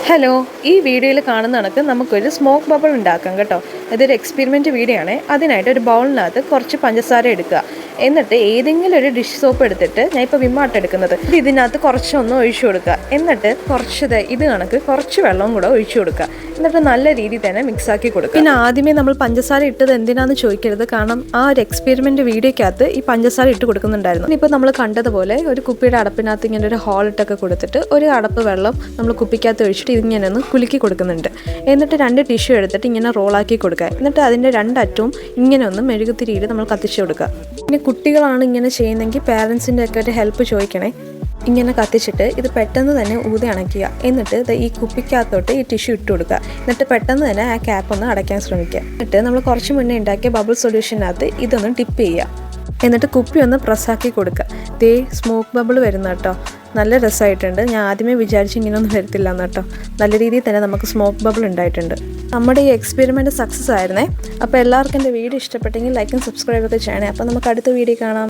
Hello, ഈ വീഡിയോയിൽ കാണുന്ന കണക്ക് നമുക്കൊരു സ്മോക്ക് ബബിൾ ഉണ്ടാക്കാം കേട്ടോ. ഇതൊരു എക്സ്പെരിമെൻറ്റ് വീഡിയോ ആണ്. അതിനായിട്ട് ഒരു ബൗളിനകത്ത് കുറച്ച് പഞ്ചസാര എടുക്കുക. എന്നിട്ട് ഏതെങ്കിലും ഒരു ഡിഷ് സോപ്പ് എടുത്തിട്ട് ഞാൻ ഇപ്പോൾ വിമ്മാട്ട് എടുക്കുന്നത് ഇതിനകത്ത് കുറച്ചൊന്ന് ഒഴിച്ചു കൊടുക്കുക. എന്നിട്ട് ഇത് കണക്ക് കുറച്ച് വെള്ളവും കൂടെ ഒഴിച്ചു കൊടുക്കുക. എന്നിട്ട് നല്ല രീതിയിൽ തന്നെ മിക്സാക്കി കൊടുക്കുക. പിന്നെ ആദ്യമേ നമ്മൾ പഞ്ചസാര ഇട്ടത് എന്തിനാണെന്ന് ചോദിക്കരുത്. കാരണം ആ ഒരു എക്സ്പെരിമെൻറ്റ് വീഡിയോയ്ക്കകത്ത് ഈ പഞ്ചസാര ഇട്ട് കൊടുക്കുന്നുണ്ടായിരുന്നു. ഇപ്പോൾ നമ്മൾ കണ്ടതുപോലെ ഒരു കുപ്പിയുടെ അടപ്പിനകത്ത് ഇങ്ങനെ ഒരു ഹോൾ ഇട്ടൊക്കെ കൊടുത്തിട്ട് ഒരു അടപ്പ് വെള്ളം നമ്മൾ കുപ്പിക്കകത്ത് ഒഴിച്ചിട്ട് ഇതിങ്ങനെ ഒന്ന് കുലുക്കി കൊടുക്കുന്നുണ്ട്. എന്നിട്ട് 2 ടിഷ്യൂ എടുത്തിട്ട് ഇങ്ങനെ റോളാക്കി കൊടുക്കുക. എന്നിട്ട് അതിൻ്റെ 2 അറ്റവും ഇങ്ങനെ ഒന്ന് മെഴുകുതിരിയിൽ നമ്മൾ കത്തിച്ചു കൊടുക്കുക. പിന്നെ കുട്ടികളാണ് ഇങ്ങനെ ചെയ്യുന്നതെങ്കിൽ പാരൻസിൻ്റെ ഒക്കെ ഒരു ഹെൽപ്പ് ചോദിക്കണേ. ഇങ്ങനെ കത്തിച്ചിട്ട് ഇത് പെട്ടെന്ന് തന്നെ ഊതി അണയ്ക്കുക. എന്നിട്ട് ഈ കുപ്പിക്കകത്തോട്ട് ഈ ടിഷ്യൂ ഇട്ട് കൊടുക്കുക. എന്നിട്ട് പെട്ടെന്ന് തന്നെ ആ ക്യാപ്പ് ഒന്ന് അടയ്ക്കാൻ ശ്രമിക്കുക. എന്നിട്ട് നമ്മൾ കുറച്ച് മുന്നേ ഉണ്ടാക്കിയ ബബിൾ സൊല്യൂഷനകത്ത് ഇതൊന്ന് ടിപ്പ് ചെയ്യുക. എന്നിട്ട് കുപ്പി ഒന്ന് പ്രസ്സാക്കി കൊടുക്കുക. സ്മോക്ക് ബബിൾ വരുന്ന കേട്ടോ. നല്ല രസമായിട്ടുണ്ട്. ഞാൻ ആദ്യമേ വിചാരിച്ച് ഇങ്ങനെയൊന്നും വരത്തില്ല എന്ന് കേട്ടോ. നല്ല രീതിയിൽ തന്നെ നമുക്ക് സ്മോക്ക് ബബിൾ ഉണ്ടായിട്ടുണ്ട്. നമ്മുടെ ഈ എക്സ്പെരിമെൻറ്റ് സക്സസ് ആയിരുന്നേ. അപ്പോൾ എല്ലാവർക്കും എൻ്റെ വീഡിയോ ഇഷ്ടപ്പെട്ടെങ്കിൽ ലൈക്കും സബ്സ്ക്രൈബൊക്കെ ചെയ്യണേ. അപ്പോൾ നമുക്ക് അടുത്ത വീഡിയോ കാണാം.